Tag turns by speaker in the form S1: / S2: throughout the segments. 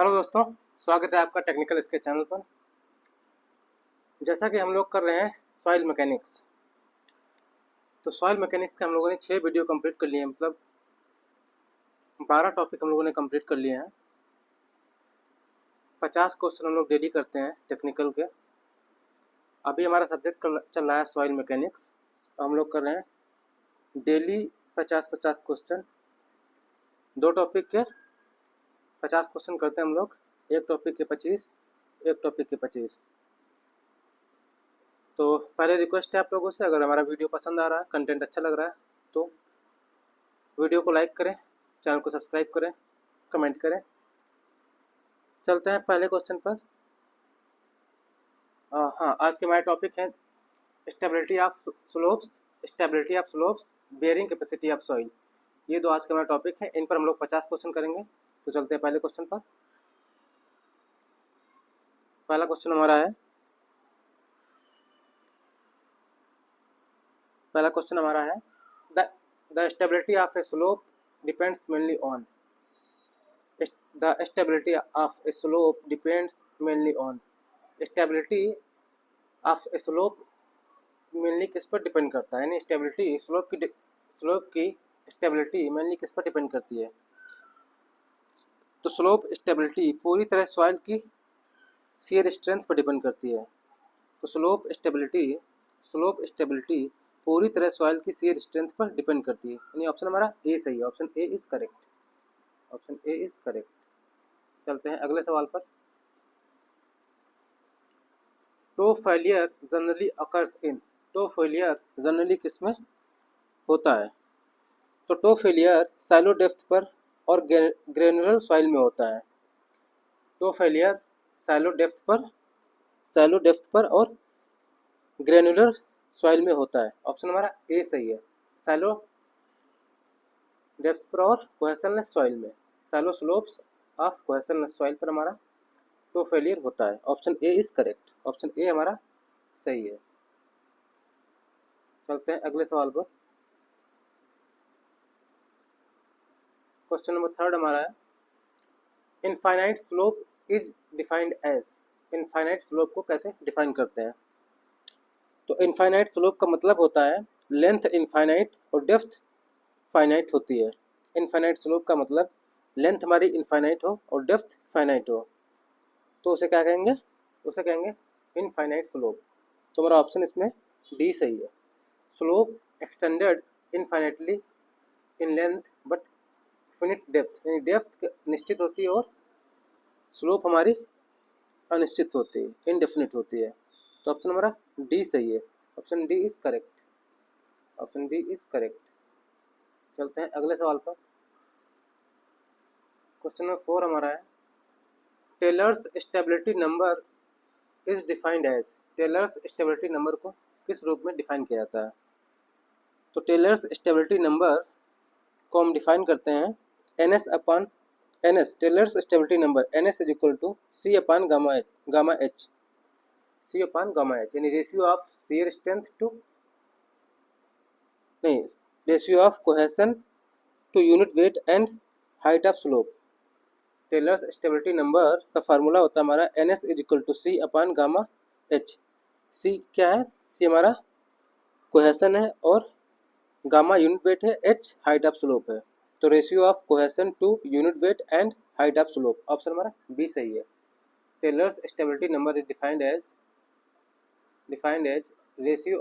S1: Hello दोस्तों, स्वागत है आपका टेक्निकल स्केच चैनल पर। जैसा कि हम लोग कर रहे हैं सॉइल मैकेनिक्स, तो सॉइल मैकेनिक्स के हम लोगों ने 6 वीडियो कंप्लीट कर लिए हैं, मतलब 12 टॉपिक हम लोगों ने कंप्लीट कर लिए हैं। 50 क्वेश्चन हम लोग डेली करते हैं टेक्निकल के। अभी हमारा सब्जेक्ट चल रहा है सॉइल मैकेनिक्स। हम लोग कर रहे हैं डेली 50-50 क्वेश्चन। 2 टॉपिक के 50 क्वेश्चन करते हैं हम लोग, एक टॉपिक के 25, एक टॉपिक के 25। तो पहले रिक्वेस्ट है आप लोगों से, अगर हमारा वीडियो पसंद आ रहा है, कंटेंट अच्छा लग रहा है, तो वीडियो को लाइक करें, चैनल को सब्सक्राइब करें, कमेंट करें। चलते हैं पहले क्वेश्चन पर। हाँ, आज के हमारे टॉपिक है stability of slopes, bearing capacity of soil. ये 2 आज के हमारे टॉपिक हैं, इन पर हम लोग 50 क्वेश्चन करेंगे। तो चलते हैं पहले क्वेश्चन पर। पहला क्वेश्चन हमारा है the stability of A slope depends mainly on stability of A slope mainly किस पर डिपेंड करता है, यानी स्लोप की स्टेबिलिटी मेनली किस पर डिपेंड करती है। तो स्लोप स्टेबिलिटी पूरी तरह सॉइल की शियर स्ट्रेंथ पर डिपेंड करती है। तो स्लोप स्टेबिलिटी पूरी तरह सॉइल की शियर स्ट्रेंथ पर डिपेंड करती है, यानी ऑप्शन हमारा ए सही है। Option A is correct. चलते हैं अगले सवाल पर। टो फेलियर जनरली किसमें होता है। तो टो फेलियर सैलो डेप्थ पर और ग्रेनुलर सॉइल में होता है। टो फेलियर सैलो डेप्थ पर और ग्रेनुलर सॉइल में होता है। ऑप्शन हमारा ए सही है। सैलो डेप्थ पर और कोहेशनलेस सॉइल में, सैलो स्लोप्स ऑफ कोहेशनलेस सॉइल पर हमारा टो फेलियर होता है। Option A is correct. Option A हमारा सही है। चलते हैं अगले सवाल पर। क्वेश्चन नंबर 3 हमारा है infinite slope is defined as. Infinite slope को कैसे डिफाइन करते हैं। तो इनफाइनाइट स्लोप का मतलब होता है लेंथ इनफाइनाइट और डेप्थ फाइनाइट होती है। इनफाइनाइट स्लोप का मतलब लेंथ हमारी इनफाइनाइट हो और डेप्थ फाइनाइट हो, तो उसे क्या कहेंगे, उसे कहेंगे इनफाइनाइट स्लोप। तो हमारा ऑप्शन इसमें डी सही है। Slope extended infinitely in length but finite depth, यानी डेप्थ निश्चित होती है और स्लोप हमारी अनिश्चित होती है, इनडेफिनिट होती है। तो ऑप्शन हमारा डी सही है। Option D is correct. चलते हैं अगले सवाल पर। क्वेश्चन नंबर 4 हमारा है Taylor's stability number is defined as. Taylor's stability number को किस रूप में डिफाइन किया जाता है। तो टेलर्स स्टेबिलिटी नंबर को हम डिफाइन करते हैं ns upon ns। Taylor's stability number ns is equal to c upon gamma h, यानी ratio of shear strength to ratio of cohesion to unit weight and height of slope. Taylor's stability number का formula होता है हमारा ns is equal to c upon gamma h। c क्या है, c हमारा cohesion है और गामा यूनिट वेट है, h हाइट ऑफ स्लोप है। तो ratio of cohesion to unit weight and height of slope. Option हमारा बी सही है। Taylor's stability number is defined as ratio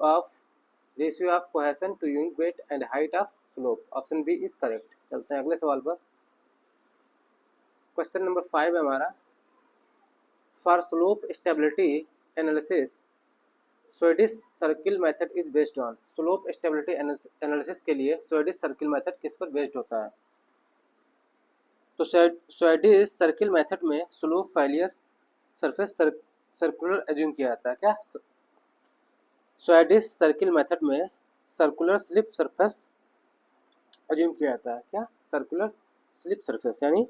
S1: of cohesion to unit weight and height of slope. Option B is correct. चलते हैं अगले सवाल पर। Question number 5 है हमारा for slope stability analysis Swedish circle method is based on. Slope stability analysis के लिए Swedish circle method किस पर बेस्ड होता है। तो स्वेडिश सर्किल मेथड में slope failure surface circular assume किया जाता है। क्या स्वेडिश सर्किल मेथड में सर्कुलर स्लिप सरफेस एज्यूम किया जाता है। क्या सर्कुलर स्लिप सरफेस, यानी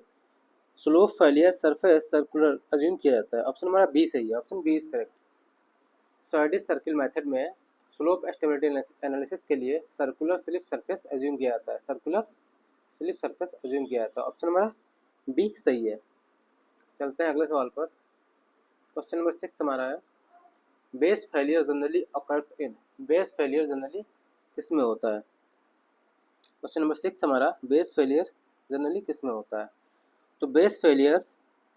S1: slope failure surface circular assume किया जाता है। ऑप्शन हमारा बी सही है। Option B is correct. Swedish circle method में स्लोप स्टेबिलिटी एनालिसिस के लिए सर्कुलर स्लिप सरफेस एज्यूम किया जाता है। ऑप्शन हमारा बी सही है। चलते हैं अगले सवाल पर। क्वेश्चन नंबर 6 हमारा है, base failure generally occurs in. Base failure generally किस में होता है? क्वेश्चन नंबर 6 हमारा, बेस फेलियर जनरली किस में होता है? तो base failure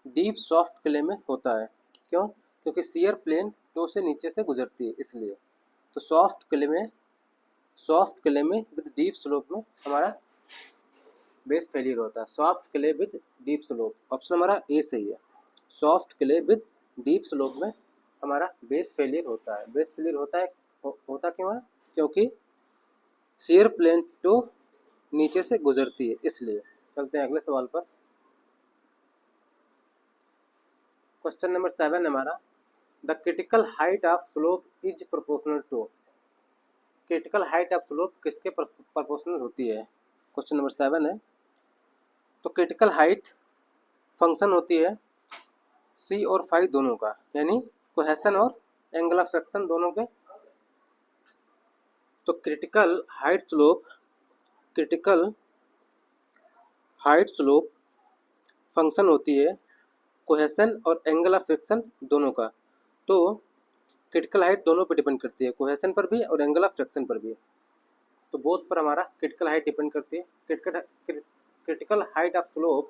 S1: deep soft clay में होता है। क्यों? क्योंकि सीयर प्लेन टो से नीचे से गुजरती है इसलिए। तो सॉफ्ट क्ले में विद डीप स्लोप में हमारा बेस फेलियर होता है। Soft clay with deep slope, option हमारा ए सही है। Soft clay with deep slope में हमारा बेस फेलियर होता है। बेस फेलियर होता है, होता क्यों है? क्योंकि सीयर प्लेन टो नीचे से गुजरती है इसलिए। चलते हैं अगले सवाल पर। क्वेश्चन नंबर 7 हमारा, the critical height of slope is proportional to. Critical height of slope किसके प्रोपोर्शनल होती है? क्वेश्चन नंबर 7 है। तो क्रिटिकल हाइट फंक्शन होती है सी और फाई दोनों का, यानी कोहेशन और एंगल ऑफ फ्रैक्शन दोनों के। तो क्रिटिकल हाइट स्लोप फंक्शन होती है कोहेशन और एंगल ऑफ फ्रिक्शन दोनों का। तो क्रिटिकल हाइट दोनों पर डिपेंड करती है, कोहेशन पर भी और एंगल ऑफ फ्रिक्शन पर भी। तो बोथ पर हमारा क्रिटिकल हाइट डिपेंड करती है। क्रिटिकल हाइट ऑफ स्लोप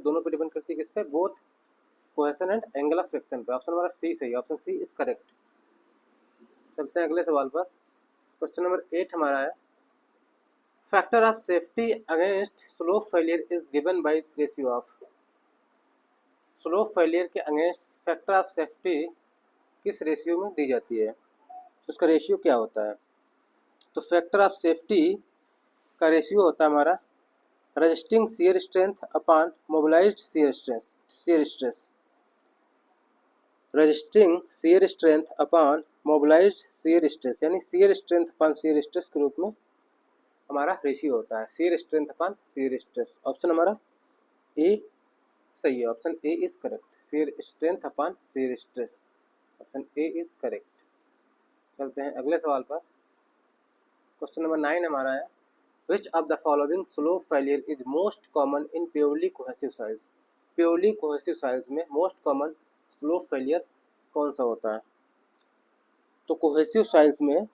S1: दोनों पर डिपेंड करती है, किस पे? Both cohesion and angle of friction पे। ऑप्शन हमारा सी सही है, ऑप्शन सी इज करेक्ट। चलते हैं अगले सवाल पर। क्वेश्चन नंबर 8 हमारा है, factor of safety against slope failure is given by ratio of. Slope failure के अगेंस्ट फैक्टर ऑफ सेफ्टी किस रेशियो में दी जाती है? उसका रेशियो क्या होता है? तो फैक्टर ऑफ सेफ्टी का रेशियो होता है हमारा resisting shear strength upon mobilised shear stress. Resisting shear strength upon mobilised shear stress, यानी shear strength upon shear stress के रूप में हमारा रेशियो होता है। Shear strength upon shear stress, option हमारा ए सही है, option A is correct. Shear strength upon shear stress, option A is correct. चलते हैं अगले सवाल पर। क्वेश्चन नंबर 9 हमारा है, which of the following slope failure is most common in purely cohesive soils. Purely cohesive soils में most common slope failure कौन सा होता है? तो कोहेसिव सॉइल्स में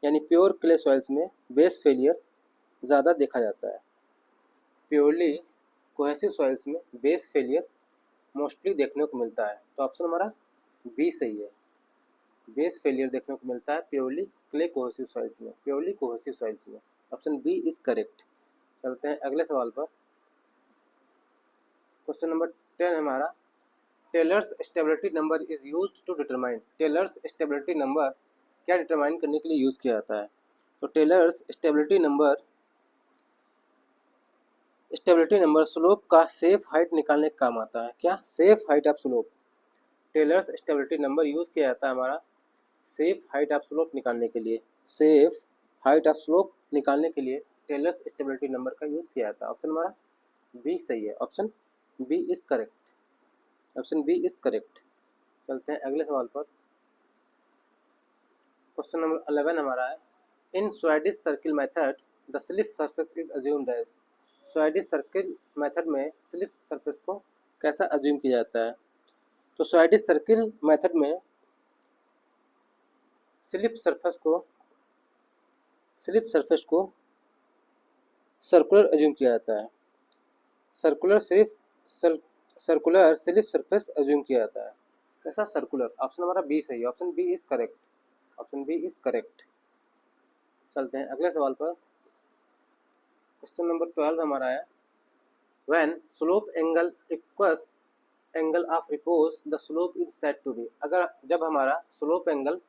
S1: यानी प्योर क्ले सॉइल्स में बेस फेलियर ज़्यादा देखा जाता है। प्योरली कोहेसिव सॉइल्स में बेस फेलियर मोस्टली देखने को मिलता है। तो ऑप्शन हमारा बी सही है, बेस फेलियर देखने को मिलता है प्योरली क्ले कोहेसिव सॉइल्स में, प्योरली कोहेसिव सॉइल्स में, ऑप्शन बी इज करेक्ट। चलते हैं अगले सवाल पर। क्वेश्चन नंबर 10 हमारा, Taylor's stability number is used to determine. Taylor's stability number क्या डिटरमाइन करने के लिए यूज किया जाता है? तो टेलर्स स्टेबिलिटी नंबर स्लोप का सेफ हाइट निकालने का काम आता है। क्या? Safe height of slope. Taylor's stability number use किया जाता है हमारा सेफ हाइट ऑफ स्लोप निकालने के लिए। सेफ हाइट ऑफ स्लोप निकालने के लिए टेलर्स स्टेबिलिटी नंबर का यूज किया जाता है। ऑप्शन हमारा बी सही है, option B is correct, option B is correct. चलते हैं अगले सवाल पर। क्वेश्चन नंबर 11 हमारा है, in Swedish circle method the slip surface is assumed as. Swedish circle method में स्लिप सरफेस को कैसा अज्यूम किया जाता है? तो स्वेडिश सर्किल मेथड में स्लिप सरफेस को सर्कुलर अज्यूम किया जाता है। सर्कुलर स्लिप सरफेस अज्यूम किया जाता है। कैसा? सर्कुलर। ऑप्शन हमारा बी सही है, option B is correct, option B is correct. चलते हैं अगले सवाल पर। क्वेश्चन नंबर 12 हमारा है, when slope angle equals angle of repose the slope is said to be. अगर जब हमारा स्लोप एंगल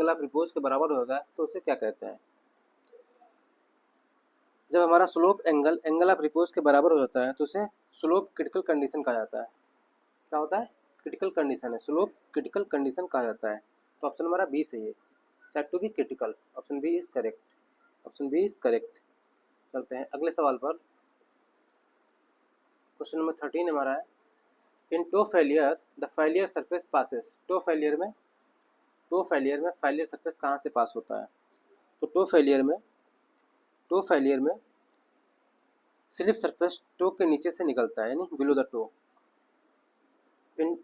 S1: ऑफ रिपोज के बराबर होता है तो उसे क्या कहते हैं? जब हमारा स्लोप एंगल ऑफ रिपोज के बराबर हो जाता है तो उसे स्लोप क्रिटिकल कंडीशन कहा जाता है। क्या होता है? क्रिटिकल कंडीशन है, स्लोप क्रिटिकल कंडीशन कहा जाता है। तो ऑप्शन हमारा बी सही है, said to be critical, option B is correct, option B is correct. चलते हैं अगले सवाल पर। क्वेश्चन नंबर 13 हमारा है, in toe failure the failure surface passes. Toe failure में फेलियर सरफेस कहाँ से पास होता है? तो टो फेलियर में स्लिप सरफेस टो के नीचे से निकलता है, यानी below the toe. In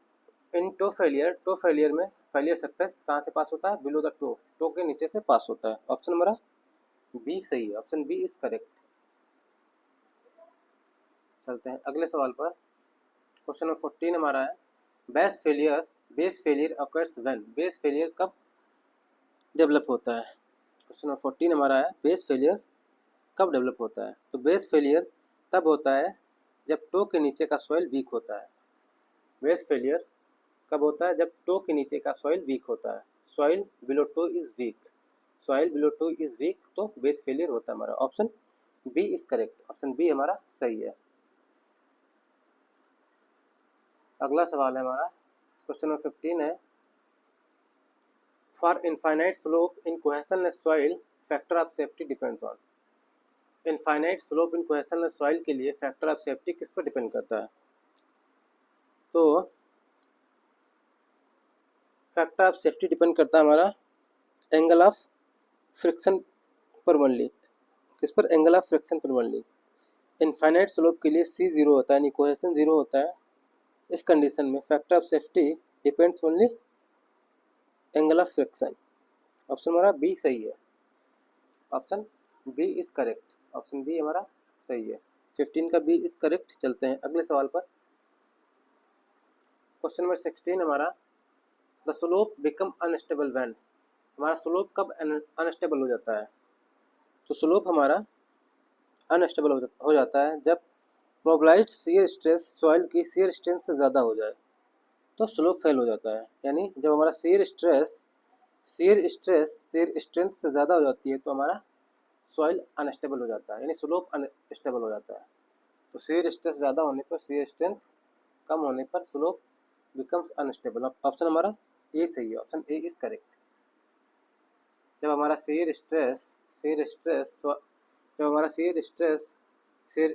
S1: in toe failure में फेलियर सरफेस कहाँ से पास होता है? बिलो द टो के नीचे से पास होता है। ऑप्शन हमारा बी सही है, ऑप्शन बी इज करेक्ट। चलते हैं अगले सवाल पर। क्वेश्चन नंबर 14 हमारा है base failure occurs when. Base failure कब डेवलप होता है? क्वेश्चन नंबर 14 हमारा है बेस फेलियर कब डेवलप होता है? तो बेस फेलियर तब होता है जब टो के नीचे का सॉइल वीक होता है। बेस फेलियर कब होता है? जब टो के नीचे का सॉइल वीक होता है। Soil below toe is weak, soil below toe is weak, तो बेस फेलियर होता है हमारा। Option B is correct, option B हमारा सही है। अगला सवाल है हमारा क्वेश्चन नंबर 15 है for infinite slope in cohesionless soil factor of safety depends on. Infinite slope in cohesionless soil के लिए फैक्टर ऑफ सेफ्टी किस पर डिपेंड करता है? तो फैक्टर ऑफ सेफ्टी डिपेंड करता है हमारा एंगल ऑफ फ्रिक्शन पर ओनली। किस पर? एंगल ऑफ फ्रिक्शन पर ओनली। इनफाइनाइट स्लोप के लिए सी जीरो होता है, यानी कोहेशन जीरो होता है। इस कंडीशन में factor of safety depends only angle of friction. Option हमारा बी सही है, option B is correct, option B हमारा सही है। 15 का बी इज करेक्ट। चलते हैं अगले सवाल पर। क्वेश्चन नंबर 16 हमारा the slope become unstable when. हमारा स्लोप कब अनस्टेबल हो जाता है? तो स्लोप हमारा अनस्टेबल हो जाता है जब मोबिलाइज्ड शियर स्ट्रेस सॉइल की शियर स्ट्रेंथ से ज़्यादा हो जाए, तो स्लोप फेल हो जाता है। यानी जब हमारा शियर स्ट्रेंथ से ज़्यादा हो जाती है तो हमारा सॉइल अनस्टेबल हो जाता है, यानी स्लोप अनस्टेबल हो जाता है। तो शियर स्ट्रेस ज़्यादा होने पर, शियर स्ट्रेंथ कम होने पर स्लोप बिकम्स अनस्टेबल। ऑप्शन हमारा ए सही है, ऑप्शन ए इज करेक्ट। जब हमारा शियर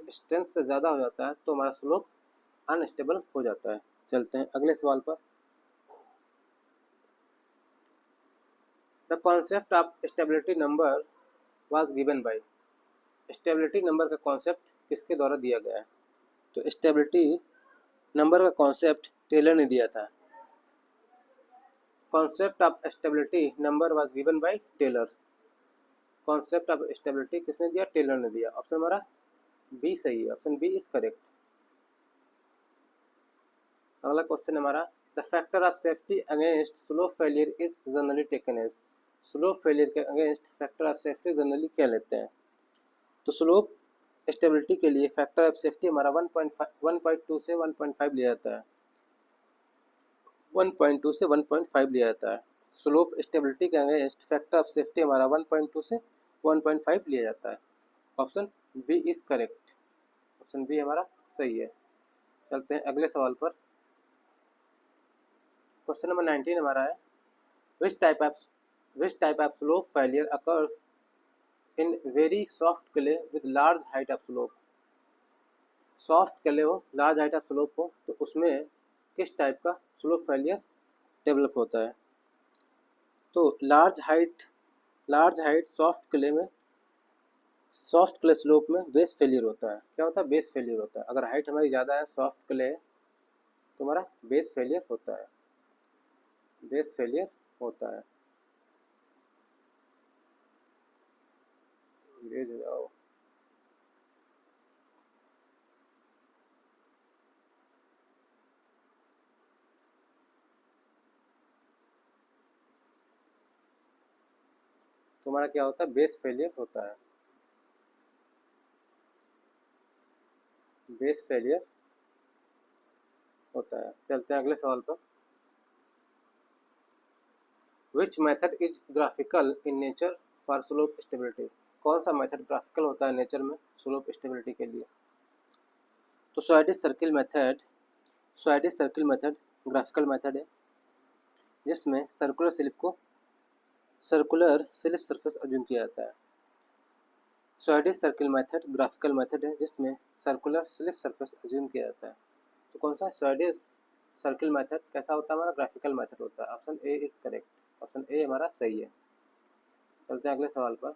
S1: स्ट्रेंथ से ज़्यादा हो जाता है तो हमारा स्लोप अनस्टेबल हो जाता है। चलते हैं अगले सवाल पर। The concept of stability number was given by. Stability number का कॉन्सेप्ट किसके द्वारा दिया गया है? तो स्टेबिलिटी नंबर का कॉन्सेप्ट टेलर ने दिया था। Concept of stability number was given by Taylor. Concept of stability किसने दिया? टेलर ने दिया। ऑप्शन हमारा बी सही है, ऑप्शन बी इज करेक्ट। अगला क्वेश्चन हमारा the factor of safety against slope failure is generally taken as. Slope failure के against factor of safety generally क्या लेते हैं? तो स्लोप स्टेबिलिटी के लिए फैक्टर ऑफ सेफ्टी हमारा 1.2 से 1.5 लिया जाता है। 1.2 से 1.5 लिया जाता है। स्लोप स्टेबिलिटी के अगेंस्ट फैक्टर ऑफ सेफ्टी हमारा 1.2 से 1.5 लिया जाता है। Option B is correct, option B हमारा सही है। चलते हैं अगले सवाल पर। क्वेश्चन नंबर 19 हमारा है which type of slope failure occurs in very soft clay with large height of slope. Soft clay हो, लार्ज हाइट ऑफ स्लोप हो, तो उसमें किस टाइप का स्लोप फेलियर डेवलप होता है? तो large height soft clay slope में बेस फेलियर होता है। क्या होता है? बेस फेलियर होता है। अगर हाइट हमारी ज़्यादा है, सॉफ्ट क्ले, तो हमारा बेस फेलियर होता है, बेस फेलियर होता है। हो जाओ। तो हमारा क्या होता है? बेस फेलियर होता है, बेस फेलियर होता है। चलते हैं अगले सवाल पर। Which method is graphical in nature for slope stability. कौन सा मेथड ग्राफिकल होता है नेचर में स्लोप स्टेबिलिटी के लिए? तो Swedish circle method graphical method है जिसमें सर्कुलर स्लिप सरफेस अज्यूम किया जाता है। Swedish circle method graphical method है जिसमें सर्कुलर स्लिप सरफेस अज्यूम किया जाता है। तो कौन सा? स्वेडिश सर्किल मेथड कैसा होता है? हमारा ग्राफिकल मेथड होता है। Option A is correct, option A हमारा सही है। चलते हैं अगले सवाल पर।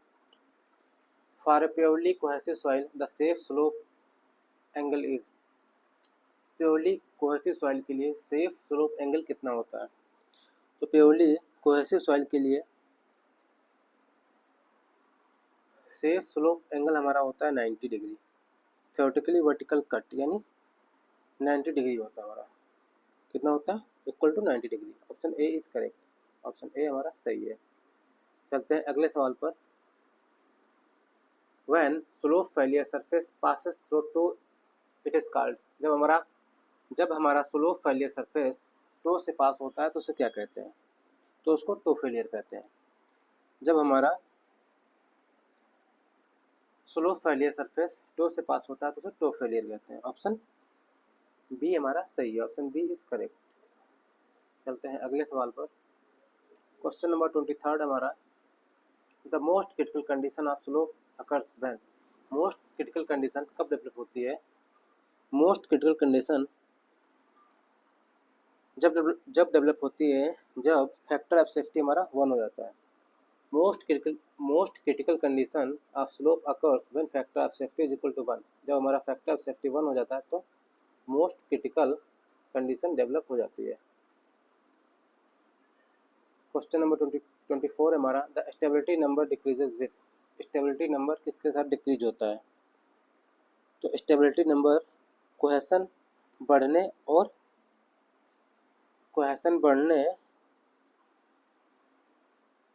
S1: For a purely cohesive soil the safe slope angle is. Purely cohesive soil के लिए सेफ स्लोप एंगल कितना होता है? तो प्योरली कोहेसिव सॉइल के लिए सेफ स्लोप एंगल हमारा होता है 90 डिग्री। थ्योरेटिकली वर्टिकल कट यानी 90 डिग्री होता है हमारा। कितना होता है? Equal to 90 degree. Option A is correct. Option A हमारा सही है। चलते हैं अगले सवाल पर। When slope failure surface passes through toe it is called. जब हमारा स्लोप फेलियर सरफेस टो से पास होता है तो उसे क्या कहते हैं? तो उसको टो फेलियर कहते हैं। जब हमारा स्लोप फेलियर सरफेस टो से पास होता है तो उसे टो फेलियर कहते हैं। ऑप्शन बी हमारा सही है। Option B is correct. चलते हैं अगले सवाल पर। क्वेश्चन नंबर 23 हमारा, the most critical condition of slope occurs when. Most critical condition कब डेवलप होती है? मोस्ट क्रिटिकल कंडीशन जब डेवलप होती है जब फैक्टर ऑफ सेफ्टी हमारा 1 हो जाता है। Most critical condition of slope occurs when factor of safety is equal to 1। जब हमारा फैक्टर ऑफ सेफ्टी 1 हो जाता है तो मोस्ट क्रिटिकल कंडीशन डेवलप हो जाती है। क्वेश्चन नंबर 24 हमारा, the stability number decreases with. Stability number किसके साथ डिक्रीज होता है? तो स्टेबिलिटी नंबर कोहेशन बढ़ने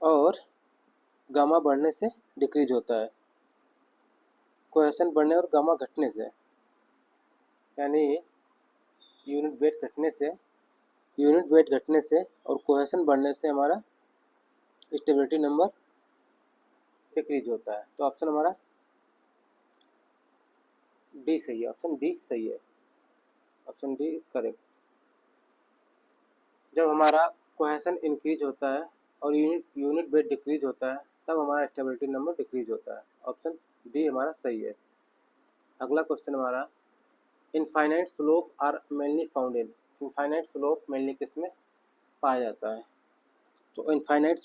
S1: और गामा बढ़ने से डिक्रीज होता है। कोहेशन बढ़ने और गामा घटने से, यानी यूनिट वेट घटने से और कोहेशन बढ़ने से हमारा स्टेबिलिटी नंबर डिक्रीज होता है। तो ऑप्शन हमारा डी सही है। ऑप्शन डी सही है। Option D is correct. जब हमारा कोहेशन इंक्रीज होता है और यूनिट वेट डिक्रीज होता है तब हमारा स्टेबिलिटी नंबर डिक्रीज होता है। ऑप्शन डी हमारा सही है। अगला क्वेश्चन हमारा, infinite slope are mainly found in. Infinite slope mainly किस में पाया जाता है? तो इनफाइनाइट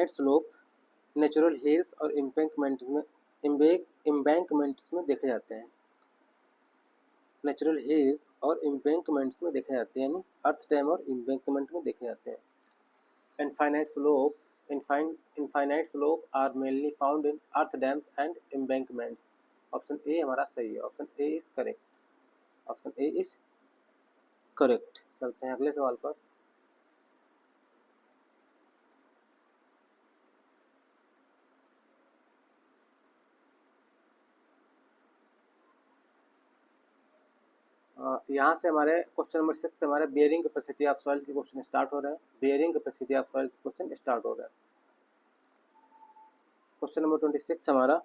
S1: स्लोप नेचुरल हिल्स और इम्बैंकमेंट्स में देखे जाते हैं। नेचुरल हिल्स और इम्बैंकमेंट्स में देखे जाते हैं, यानी अर्थ डैम और इम्बैंकमेंट में देखे जाते हैं। Infinite slope are mainly found in earth dams and embankments. Option A हमारा सही है। Option A is correct. Option A is correct. चलते हैं अगले सवाल पर। यहाँ से हमारे क्वेश्चन नंबर 6 से हमारे बियरिंग कैपेसिटी ऑफ सॉइल के क्वेश्चन स्टार्ट हो रहे हैं। बियरिंग कैपेसिटी ऑफ सॉइल के क्वेश्चन स्टार्ट हो रहे हैं। क्वेश्चन नंबर 26 हमारा,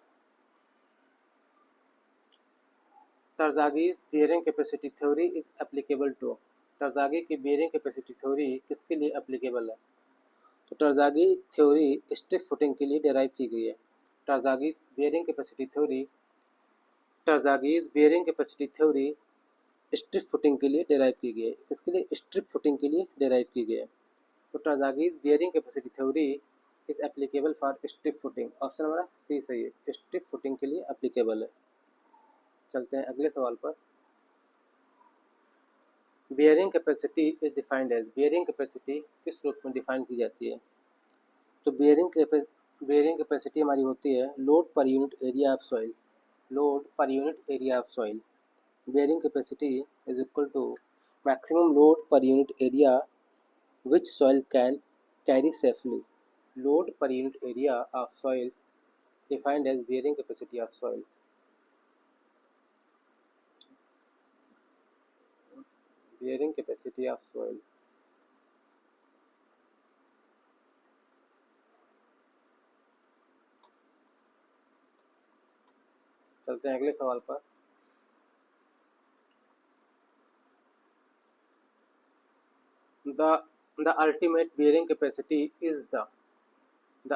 S1: Terzaghi's bearing capacity theory is applicable to. Terzaghi की बियरिंग कैपेसिटी थ्योरी किसके लिए एप्लीकेबल है? तो टरज़ागी थ्योरी स्टिफ फुटिंग के लिए डिराइव की गई है। Terzaghi's bearing capacity theory strip footing के लिए डिराइव की गई है। किसके लिए? स्ट्रिप फुटिंग के लिए डिराइव की गई है। तो Terzaghi's bearing capacity theory is applicable for strip footing. Option हमारा सी सही है। स्ट्रिप फुटिंग के लिए एप्लीकेबल है। चलते हैं अगले सवाल पर। Bearing capacity is defined as. Bearing capacity किस रूप में डिफाइन की जाती है? तो बियरिंग कैपेसिटी हमारी होती है load per unit area of soil. Load per unit area of soil. Bearing capacity is equal to maximum load per unit area which soil can carry safely. Load per unit area of soil defined as bearing capacity of soil. Bearing capacity of soil. चलते हैं अगले सवाल पर। The ultimate bearing capacity is the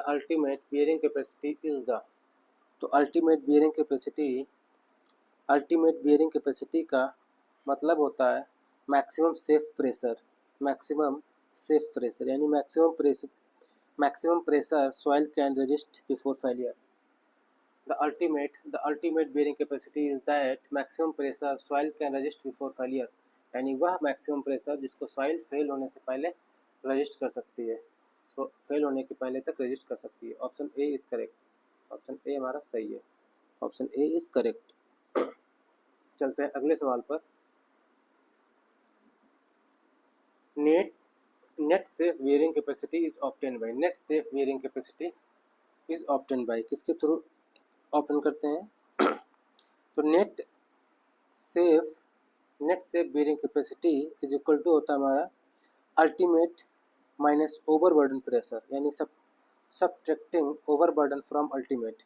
S1: ultimate bearing capacity is the। तो ultimate bearing capacity का मतलब होता है मैक्सिमम सेफ प्रेशर यानी maximum pressure soil can resist before failure. the ultimate bearing capacity is that maximum pressure soil can resist before failure, यानी वह maximum pressure जिसको soil fail होने से पहले रजिस्ट कर सकती है, सो फेल होने के पहले तक रजिस्ट कर सकती है। Option A is correct, option A हमारा सही है, ऑप्शन ए इज करेक्ट। चलते हैं अगले सवाल पर। Net safe bearing capacity is obtain by, net safe bearing capacity is obtain by, किसके थ्रू ऑप्टेन करते हैं? तो net safe bearing capacity is equal to होता है हमारा अल्टीमेट माइनस ओवरबर्डन प्रेशर, यानी subtracting overburden from ultimate,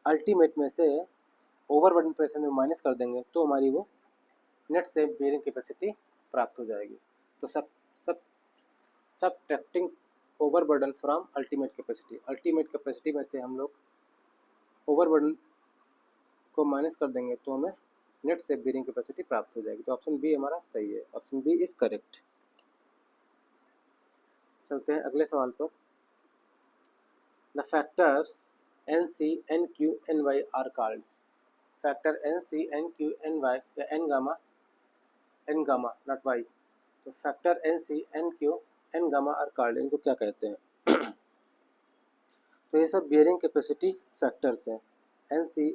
S1: ultimate में से ओवरबर्डन प्रेशर में माइनस कर देंगे तो हमारी वो नेट सेफ बेयरिंग कैपेसिटी प्राप्त हो जाएगी। तो subtracting overburden from ultimate capacity में से हम लोग ओवरबर्डन को माइनस कर देंगे तो हमें नेट सेफ बेयरिंग कैपेसिटी प्राप्त हो जाएगी। तो ऑप्शन बी हमारा सही है, ऑप्शन बी इज करेक्ट। चलते हैं अगले सवाल पर। The factors N C N Q N Y are called, factor N C N Q N Y या एन गामा नॉट वाई, तो factor N C N Q N gamma are called, इनको क्या कहते हैं? तो ये सब बेयरिंग कैपेसिटी फैक्टर्स हैं, N C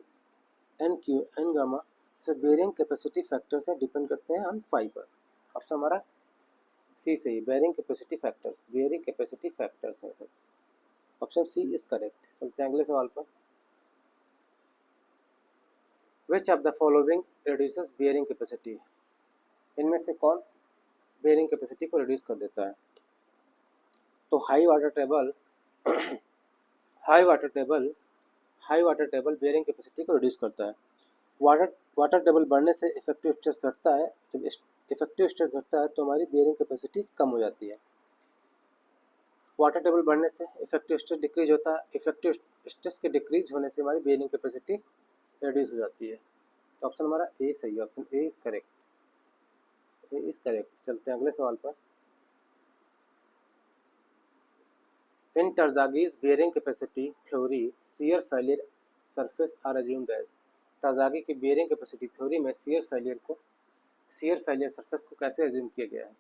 S1: N Q N gamma सब बेयरिंग कैपेसिटी फैक्टर्स हैं, डिपेंड करते हैं ऑन फाई पर। ऑप्शन हमारा सी सही, बेयरिंग कैपेसिटी फैक्टर्स हैं सब, ऑप्शन सी इज करेक्ट। चलते हैं अगले सवाल पर। Which of the following reduces bearing capacity, इनमें से कौन बेयरिंग कैपेसिटी को रिड्यूस कर देता है? तो high water table bearing capacity को रिड्यूस करता है। वाटर टेबल बढ़ने से इफेक्टिव स्ट्रेस घटता है, जब इफेक्टिव स्ट्रेस घटता है तो हमारी बेयरिंग कैपेसिटी कम हो जाती है। वाटर टेबल बढ़ने से इफेक्टिव स्ट्रेस डिक्रीज होता है, इफेक्टिव स्ट्रेस के डिक्रीज होने से हमारी बेयरिंग कैपेसिटी रिड्यूस हो जाती है। तो ऑप्शन हमारा ए सही है, option A is correct, A is correct. चलते हैं अगले सवाल पर। In Terzaghi's bearing capacity theory shear failure surface are assumed as, Terzaghi की बेयरिंग कैपेसिटी थ्योरी में शियर फेलियर सरफेस को कैसे अज्यूम किया गया है?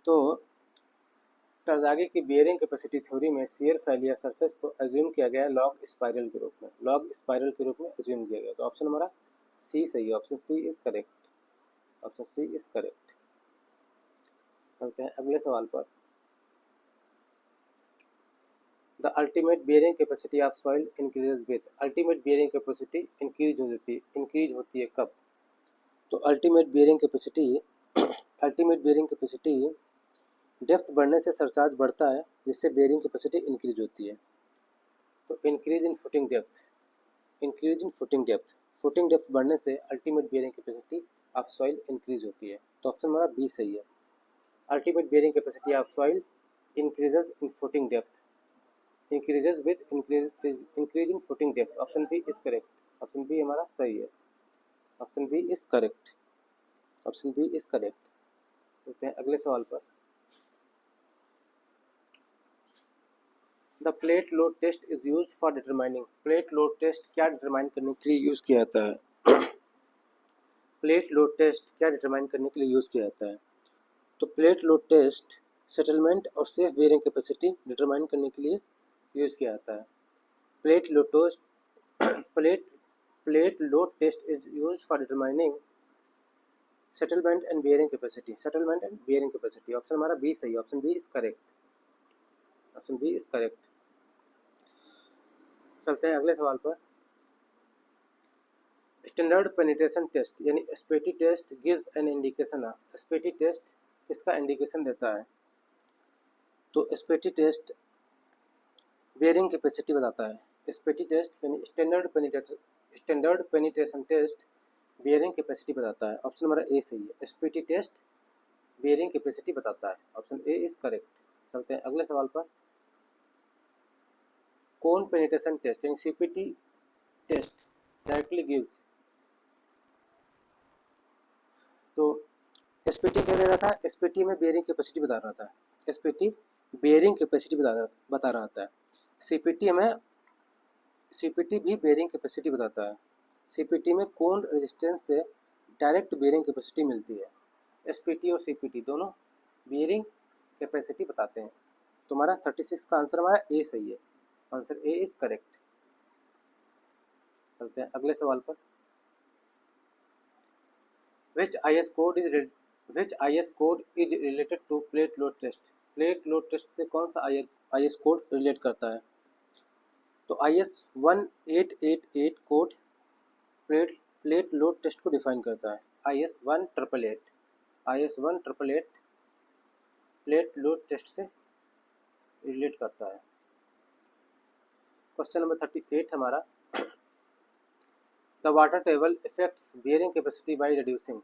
S1: तो टरज़ागी की बेयरिंग कैपेसिटी थ्योरी में शियर फेलियर सरफेस को अज्यूम किया गया है लॉग स्पाइरल के रूप में अज्यूम किया गया। तो ऑप्शन हमारा सी सही है, option C is correct, option C is correct. चलते हैं अगले सवाल पर। The ultimate bearing capacity of soil increases with, ultimate bearing capacity increase होती है कब? तो अल्टीमेट बेयरिंग कैपेसिटी डेप्थ बढ़ने से सरचार्ज बढ़ता है, जिससे बेयरिंग कैपेसिटी इंक्रीज होती है। तो इंक्रीज इन फुटिंग डेप्थ बढ़ने से ultimate bearing capacity of soil increase होती है। तो ऑप्शन हमारा बी सही है, ultimate bearing capacity of soil increases in footing depth, increases with increase in footing depth. Option B is correct, option B हमारा सही है, option B is correct, option B is correct. चलते हैं अगले सवाल पर। The plate load test is use for determining, plate load test क्या determine करने के लिए यूज किया जाता है? प्लेट लोड टेस्ट क्या डिटरमाइन करने के लिए यूज किया जाता है? तो प्लेट लोड टेस्ट सेटलमेंट और सेफ बेयरिंग कैपेसिटी डिटरमाइन करने के लिए यूज किया जाता है। Plate load test is use for determining settlement and bearing capacity, option हमारा बी सही है, option B is correct, option B is correct. चलते हैं अगले सवाल पर। स्टैंडर्ड पेनिट्रेशन टेस्ट यानी SPT test gives an indication of, SPT test इसका इंडिकेशन देता है? तो एसपीटी टेस्ट बेयरिंग कैपेसिटी बताता है, एसपीटी टेस्ट यानी standard penetration test bearing capacity बताता है। ऑप्शन हमारा ए सही है, एसपीटी टेस्ट बेयरिंग कैपेसिटी बताता है, ऑप्शन ए इज करेक्ट। चलते हैं अगले सवाल पर। कोन पेनिट्रेशन टेस्ट यानी सीपीटी टेस्ट डायरेक्टली गिव्स, तो एसपीटी क्या दे रहा था? एसपीटी में बेयरिंग कैपेसिटी बता रहा था, एसपीटी बेयरिंग कैपेसिटी बता रहा था। सीपीटी भी बेयरिंग कैपेसिटी बताता है। सीपीटी में कौन रेजिस्टेंस से डायरेक्ट बेयरिंग कैपेसिटी मिलती है? एसपीटी और सीपीटी दोनों बेयरिंग कैपेसिटी बताते हैं। तो हमारा 36 का आंसर हमारा ए सही है। Answer A is correct. चलते हैं अगले सवाल पर। Which IS code is related to plate load test? Plate load test से कौन सा IS कोड रिलेट करता है? तो IS 1888 code plate load test को डिफाइन करता है। IS 1888 प्लेट लोड टेस्ट से रिलेट करता है। क्वेश्चन नंबर 38 हमारा, the water table affects bearing capacity by reducing.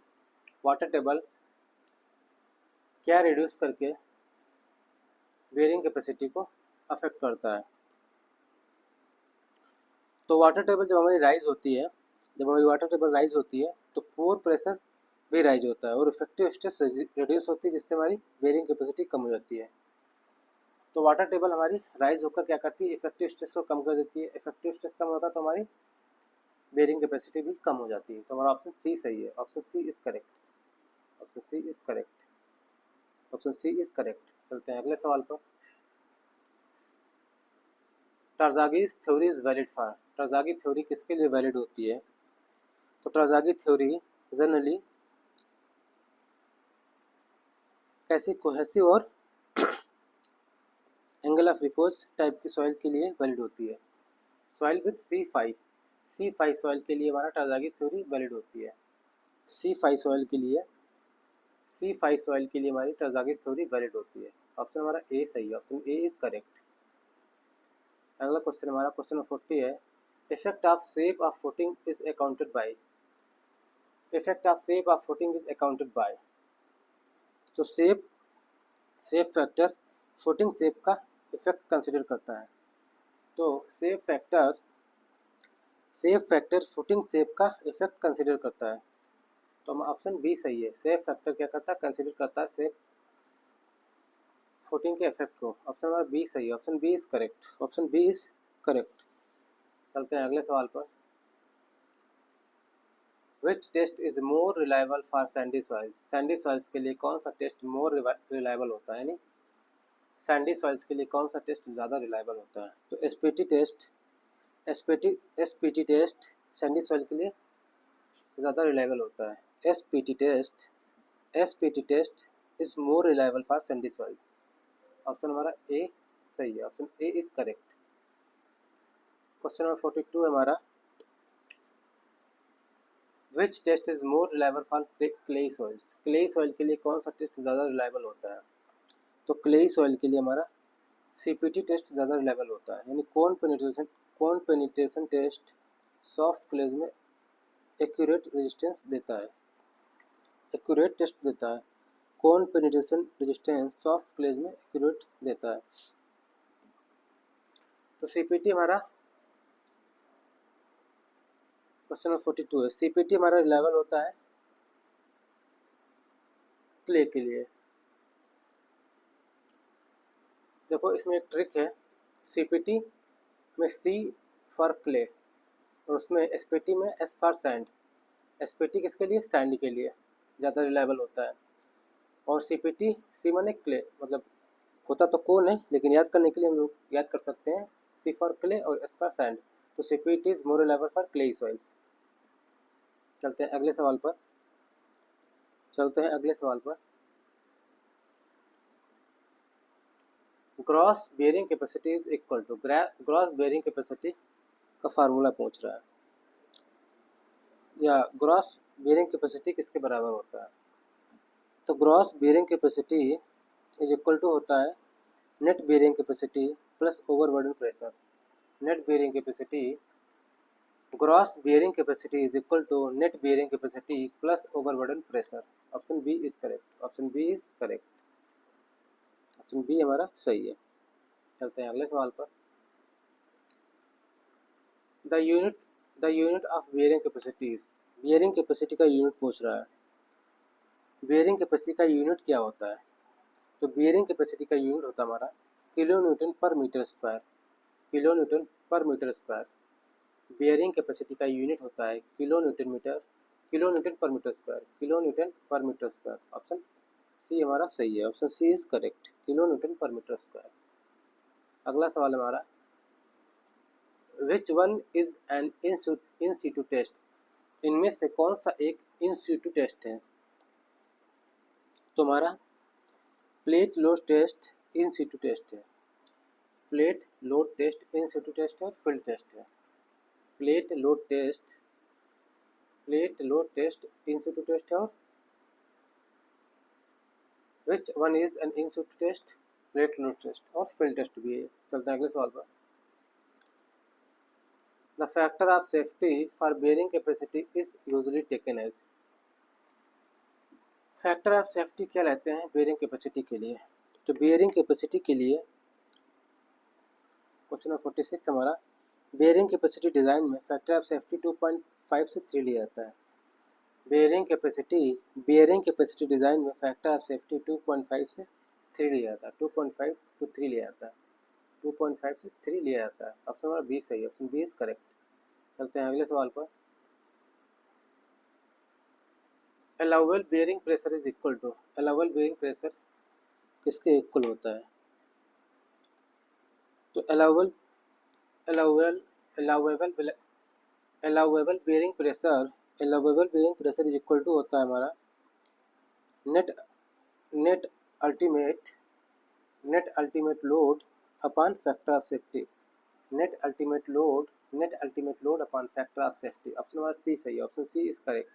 S1: Water table क्या रिड्यूस करके बेयरिंग कैपेसिटी को अफेक्ट करता है? तो वाटर टेबल जब हमारी राइज होती है तो पोर प्रेशर भी राइज होता है और इफेक्टिव स्ट्रेस रिड्यूस होती है, जिससे हमारी बेयरिंग कैपेसिटी कम हो जाती है। तो वाटर टेबल हमारी राइज होकर क्या करती है? इफेक्टिव स्ट्रेस को कम कर देती है। इफेक्टिव स्ट्रेस कम होता है तो हमारी बेयरिंग कैपेसिटी भी कम हो जाती है। तो हमारा ऑप्शन सी सही है। Option C is correct. Option C is correct. Option C is correct. चलते हैं अगले सवाल पर। Terzaghi's theory is valid for. Terzaghi theory किसके लिए वैलिड होती है? तो टरज़ागी थ्योरी जनरली कैसी कोहेसिव और एंगल ऑफ रिपोज टाइप की सॉइल के लिए वैलिड होती है। सॉइल विद C5 सॉइल के लिए हमारा टरज़ागी थ्योरी वैलिड होती है। C5 सॉइल के लिए हमारी टरज़ागी थ्योरी वैलिड होती है। ऑप्शन हमारा ए सही है। Option A is correct. अगला क्वेश्चन हमारा क्वेश्चन नंबर 40 है, effect of shape of footing is accounted by. Effect of shape of footing is accounted by. तो शेप फैक्टर फुटिंग शेप का इफेक्ट कंसिडर करता है। तो शेप फैक्टर फुटिंग शेप का effect consider करता है। तो हम ऑप्शन बी सही है। शेप फैक्टर क्या करता है? कंसिडर करता है शेप फुटिंग के इफेक्ट को। ऑप्शन नंबर बी सही है। Option B is correct. Option B is correct. चलते हैं अगले सवाल पर। Which test is more reliable for sandy soils. Sandy soils के लिए कौन सा टेस्ट मोर रिलायबल होता है? यानी सैंडी सॉइल्स के लिए कौन सा टेस्ट ज़्यादा रिलायबल होता है? तो एसपीटी टेस्ट सैंडी सॉइल के लिए ज़्यादा रिलायबल होता है। SPT test is more reliable for sandy soils. Option हमारा ए सही है। Option A is correct. Question number 42 है हमारा, which test is more reliable for clayey soils. Clayey soil के लिए कौन सा टेस्ट ज़्यादा रिलायबल होता है? तो क्लेई सॉइल के लिए हमारा सीपीटी टेस्ट ज़्यादा रिलायबल होता है। यानी कौन पेनिट्रेशन टेस्ट सॉफ्ट क्लेज में एक्यूरेट रेजिस्टेंस देता है, एक्यूरेट टेस्ट देता है। कौन पेनिट्रेशन रेजिस्टेंस सॉफ्ट क्लेज में एक्यूरेट देता है? तो सीपीटी हमारा क्वेश्चन नंबर 42 है। सीपीटी हमारा रिलायबल होता है क्ले के लिए। देखो इसमें एक ट्रिक है, सीपीटी में सी फॉर क्ले और उसमें एसपीटी में एस फॉर सैंड। एसपीटी किसके लिए? सैंड के लिए ज़्यादा रिलायबल होता है। और सीपीटी सी माने क्ले, मतलब होता तो कौन है, लेकिन याद करने के लिए हम लोग याद कर सकते हैं सी फॉर क्ले और एस फॉर सैंड। तो CPT is more reliable for clayey soils. चलते हैं अगले सवाल पर। Gross bearing capacity is equal to. Gross bearing capacity का फार्मूला पूछ रहा है, या ग्रॉस बेयरिंग कैपेसिटी किसके बराबर होता है? तो gross bearing capacity is equal to होता है net bearing capacity plus overburden pressure. Net bearing capacity, gross bearing capacity is equal to net bearing capacity plus overburden pressure. Option B is correct. Option B is correct. Option B हमारा सही है। चलते हैं अगले सवाल पर। The unit of bearing capacities. Bearing capacity का unit पूछ रहा है। बेयरिंग कैपेसिटी का यूनिट क्या होता है? तो बेयरिंग कैपेसिटी का यूनिट होता है हमारा kilo newton per metre square. Kilo newton per metre square. Bearing capacity का यूनिट होता है kilo newton per metre square, kilo newton per metre square. Option C हमारा सही है, option C is correct, kilo newton per metre square. अगला सवाल हमारा, which one is an in situ test, इनमें से कौन सा एक इन सीटू टेस्ट है? तो हमारा plate load test in situ test है, plate load test in situ test है, फील्ड टेस्ट है। Plate load test in situ test है, और which one is an in situ test, plate load test और field test भी है। चलते हैं अगले सवाल पर। The factor of safety for bearing capacity is usually taken as, factor of safety क्या लेते हैं बेयरिंग कैपेसिटी के लिए? तो बेयरिंग कैपेसिटी के लिए क्वेश्चन नंबर 46 हमारा, बेयरिंग कैपेसिटी डिज़ाइन में फैक्टर ऑफ सेफ्टी 2.5 से 3 लिया जाता है। बेयरिंग कैपेसिटी डिज़ाइन में फैक्टर ऑफ सेफ्टी 2.5 से 3 लिया जाता है, 2.5 to 3 लिया जाता है, 2.5 से 3 लिया जाता है। ऑप्शन हमारा बी सही है, ऑप्शन बी इज करेक्ट। चलते हैं अगले सवाल पर। Allowable bearing pressure is equal to, allowable bearing pressure किसके इक्वल होता है? तो allowable bearing pressure is equal to होता है हमारा net ultimate load upon factor of safety, net ultimate load upon factor of safety. Option हमारा सी सही है, option C is correct,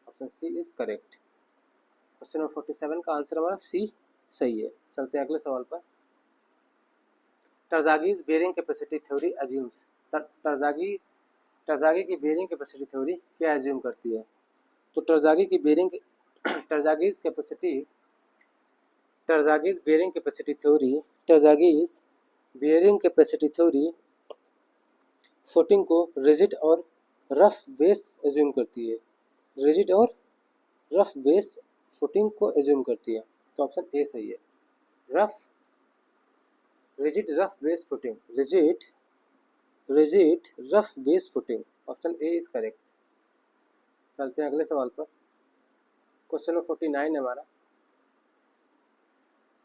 S1: option C is correct. Question number 47 का answer हमारा C सही है। चलते हैं अगले सवाल पर। टरज़ागीज बेयरिंग कैपेसिटी थ्योरी अज्यूम्स, टरज़ागी की बेयरिंग कैपेसिटी थ्योरी क्या एज्यूम करती है? तो टरज़ागी बेयरिंग कैपेसिटी थ्योरी फुटिंग को रिजिड और रफ बेस एज्यूम करती है, रिजिड और रफ बेस फुटिंग को एज्यूम करती है। तो ऑप्शन ए सही है, rigid rough base footing, rigid rough base footing. Option A is correct. चलते हैं अगले सवाल पर। क्वेश्चन नंबर 49 हमारा,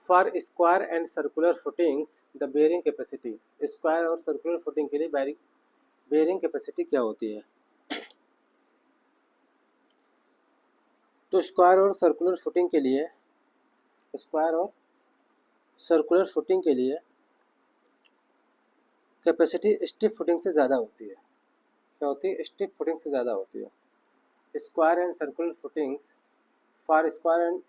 S1: for square and circular footings the bearing capacity, square और सर्कुलर फुटिंग के लिए बेयरिंग कैपेसिटी क्या होती है? तो स्क्वायर और सर्कुलर फुटिंग के लिए कैपेसिटी स्टिफ फुटिंग से ज़्यादा होती है। क्या होती है? स्टिफ फुटिंग से ज़्यादा होती है। Square and circular footings, for square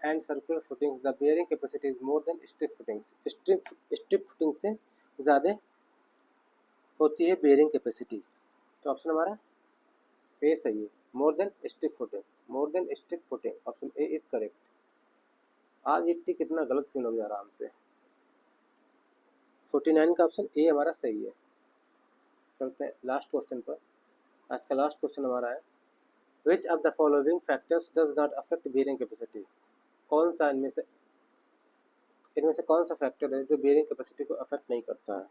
S1: and circular footings the bearing capacity is more than stiff footings, stiff footing से ज़्यादा होती है बेयरिंग कैपेसिटी। तो ऑप्शन हमारा ए सही है, more than stiff footing, option A is correct. आज ये टिक कितना गलत क्यों लग जा रहा है हमसे? 49 का ऑप्शन ए हमारा सही है। चलते हैं लास्ट क्वेश्चन पर। आज का लास्ट क्वेश्चन हमारा है, which of the following factors does not affect bearing capacity, कौन सा इनमें से कौन सा फैक्टर है जो बेयरिंग कैपेसिटी को अफेक्ट नहीं करता है?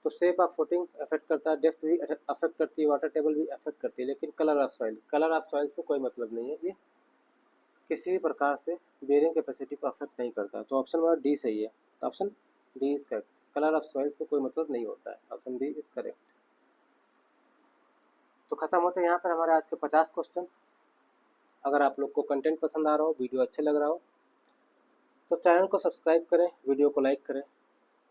S1: तो शेप ऑफ फुटिंग अफेक्ट करता है, डेप्थ भी अफेक्ट करती है, वाटर टेबल भी अफेक्ट करती है, लेकिन कलर ऑफ सॉइल से कोई मतलब नहीं है, ये किसी भी प्रकार से बेयरिंग कैपेसिटी को अफेक्ट नहीं करता। तो ऑप्शन हमारा डी सही है, option D is correct, colour of soil से कोई मतलब नहीं होता है, ऑप्शन डी इज करेक्ट। तो खत्म होते हैं यहाँ पर हमारे आज के 50 क्वेश्चन। अगर आप लोग को कंटेंट पसंद आ रहा हो, वीडियो अच्छा लग रहा हो, तो चैनल को सब्सक्राइब करें, वीडियो को लाइक करें।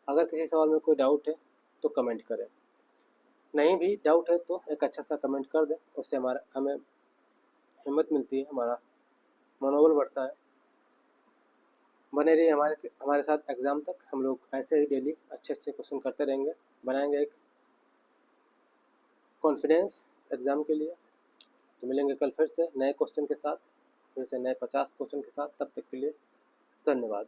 S1: अगर किसी सवाल में कोई डाउट है तो कमेंट करें, नहीं भी डाउट है तो एक अच्छा सा कमेंट कर दें, उससे हमें हिम्मत मिलती है, हमारा मनोबल बढ़ता है। बने रहिए हमारे साथ एग्ज़ाम तक। हम लोग ऐसे ही डेली अच्छे क्वेश्चन करते रहेंगे, बनाएंगे एक कॉन्फिडेंस एग्ज़ाम के लिए। तो मिलेंगे कल फिर से नए क्वेश्चन के साथ, फिर से नए 50 क्वेश्चन के साथ। तब तक के लिए धन्यवाद।